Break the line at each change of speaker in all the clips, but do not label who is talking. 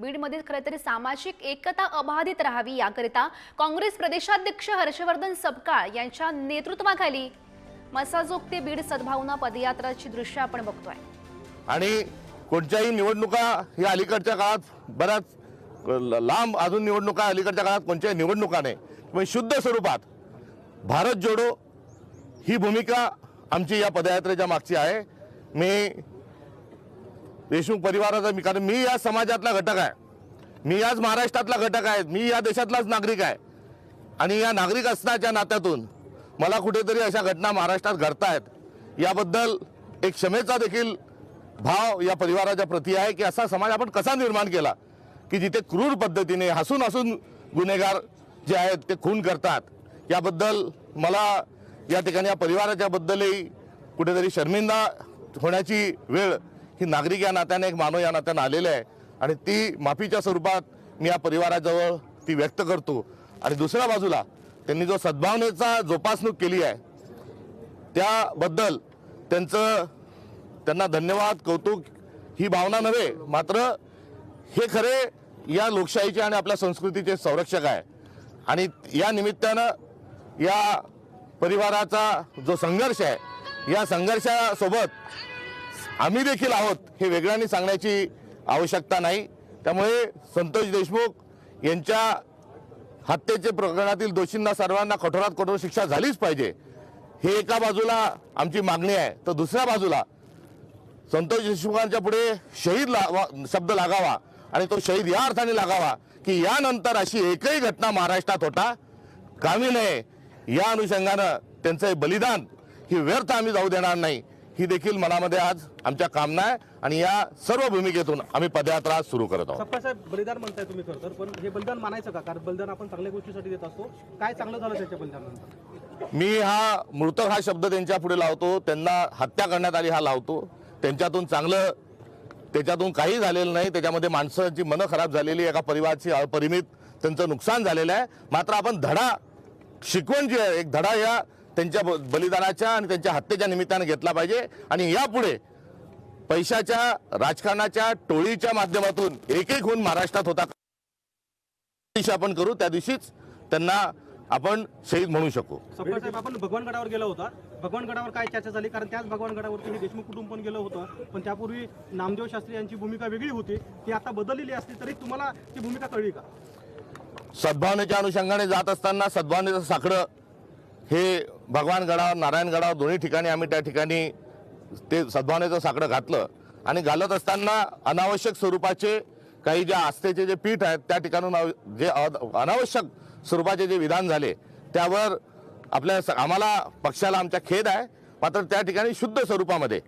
बीडमध्ये खरं तर सामाजिक एकता अबाधित राहावी याकरिता काँग्रेस प्रदेशाध्यक्ष हर्षवर्धन सपकाळ यांच्या नेतृत्वाखाली मसाजोग ते बीड सद्भावना पदयात्राची दृश्य आपण बघतोय।
आणि कोणत्याही निवडणुका या अलीकडच्या काळात बऱ्याच लांब अजून निवडणुका अलीकडच्या काळात कोणत्याही निवडणुका नाही, पण शुद्ध स्वरूपात भारत जोडो ही भूमिका आमची या पदयात्रेच्या मागची आहे। मी देशमुख परिवाराचा कारण मी या समाजातला घटक आहे, मी याच महाराष्ट्रातला घटक आहे, मी या देशातलाच नागरिक आहे आणि या नागरिक असण्याच्या नात्यातून मला कुठेतरी अशा घटना महाराष्ट्रात घडतायत याबद्दल एक क्षमेचा देखील भाव या परिवाराच्या प्रती आहे की असा समाज आपण कसा निर्माण केला की जिथे क्रूर पद्धतीने हसून हसून गुन्हेगार जे आहेत ते खून करतात। याबद्दल मला या ठिकाणी या परिवाराच्या बद्दलही कुठेतरी शर्मिंदा होण्याची वेळ ही नागरिक या नात्याने एक मानव या नात्याने आलेली आहे आणि ती माफीच्या स्वरूपात मी या परिवाराजवळ ती व्यक्त करतो। आणि दुसऱ्या बाजूला त्यांनी जो सद्भावनेचा जोपासणूक केली आहे त्याबद्दल त्यांना धन्यवाद कौतुक ही भावना नव्हे, मात्र हे खरे या लोकशाहीचे आणि आपल्या संस्कृतीचे संरक्षक आहे आणि या निमित्तानं या परिवाराचा जो संघर्ष आहे या संघर्षासोबत आम्ही देखील आहोत हे वेगळ्याने सांगण्याची आवश्यकता नाही। त्यामुळे संतोष देशमुख यांच्या हत्येचे प्रकरणातील दोषींना सर्वांना कठोरात कठोर शिक्षा झालीच पाहिजे हे एका बाजूला आमची मागणी आहे, तर दुसऱ्या बाजूला संतोष देशमुखांच्या पुढे शहीद शब्द लागावा आणि तो शहीद या अर्थाने लागावा की यानंतर अशी एकही घटना महाराष्ट्रात होता कामी नये। या अनुषंगानं त्यांचे बलिदान ही व्यर्थ आम्ही जाऊ देणार नाही ही देखील मनामध्ये आज आमच्या कामना आहे आणि या सर्व भूमिकेतून आम्ही पदयात्रा सुरू करत आहोत।
सपकाळ साहेब, बलिदान म्हणताय तुम्ही खरं तर, पण हे बलिदान मानायचं का? कारण बलिदान आपण चांगल्या गोष्टीसाठी देत असतो, काय चांगलं झालं त्याच्या बलिदानानंतर?
मी हा मृतक हा शब्द त्यांच्या पुढे लावतो, त्यांना हत्या करण्यात आली हा लावतो। त्यांच्यातून चांगलं त्याच्यातून काही झालेलं नाही, त्याच्यामध्ये माणसांची मनं खराब झालेली, एका परिवाराची अपरिमित त्यांचं नुकसान झालेलं आहे। मात्र आपण धडा शिकवण जी आहे एक धडा या त्यांच्या बलिदानाच्या आणि त्यांच्या हत्येच्या निमित्ताने घेतला पाहिजे आणि यापुढे पैशाच्या राजकारणाच्या टोळीच्या माध्यमातून एक खून महाराष्ट्रात होता दिवशी आपण करू त्या दिवशीच त्यांना आपण शहीद म्हणू शकू।
सपकाळ साहेब, आपण भगवानगडावर गेला होता, भगवानगडावर काय चर्चा झाली? कारण त्याच भगवानगडावर तुम्ही देशमुख कुटुंब पण गेलं होतं, पण त्यापूर्वी नामदेव शास्त्री यांची भूमिका वेगळी होती, ती आता बदललेली असली तरी तुम्हाला ती भूमिका कळली का?
सद्भावनेच्या अनुषंगाने जात असताना सद्भावनेचं साकडं हे भगवानगडावर नारायणगडावर दोन्ही ठिकाणी आम्ही त्या ठिकाणी ते सद्भावनेचं साकडं घातलं आणि घालत असताना अनावश्यक स्वरूपाचे काही ज्या आस्थेचे जे पीठ आहेत त्या ठिकाणून जे अनावश्यक स्वरूपाचे जे विधान झाले त्यावर आम्हाला पक्षाला आमच्या खेद आहे। मात्र त्या ठिकाणी शुद्ध स्वरूपामध्ये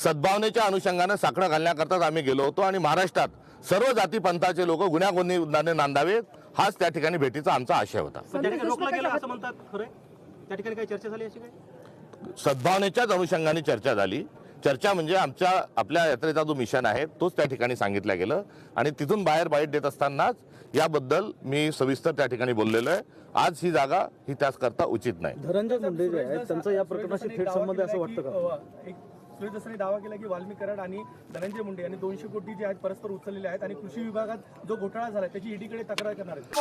सद्भावनेच्या अनुषंगाने साकडं घालण्याकरताच आम्ही गेलो होतो आणि महाराष्ट्रात सर्व जाती पंथाचे लोक गुन्ह्यागोंदीने नांदावेत हाच त्या ठिकाणी भेटीचा आमचा आशय होता।
त्या ठिकाणी रोखलं गेलं असं म्हणतात, खरं त्या ठिकाणी काही चर्चा झाली अशी काय?
सद्भावनेच्याच अनुषंगाने चर्चा झाली। चर्चा म्हणजे आपल्या यात्रेचा जो मिशन आहे तोच त्या ठिकाणी सांगितलं गेलं आणि तिथून बाहेर बाईट देत असतानाच याबद्दल मी सविस्तर त्या ठिकाणी बोललेलो आहे। आज ही जागा ही त्याच करता उचित नाही।
धनंजय मुंडे जे आहेत त्यांचा या प्रकरणाशी थेट संबंध असं वाटतं का?
सुरेश दसने दावा केला की वाल्मी कराड आणि धनंजय मुंडे यांनी 200 कोटी जे आहेत परस्पर उचललेले आहेत आणि कृषी विभागात जो घोटाळा झाला त्याची ईडीकडे तक्रार करणार आहेत।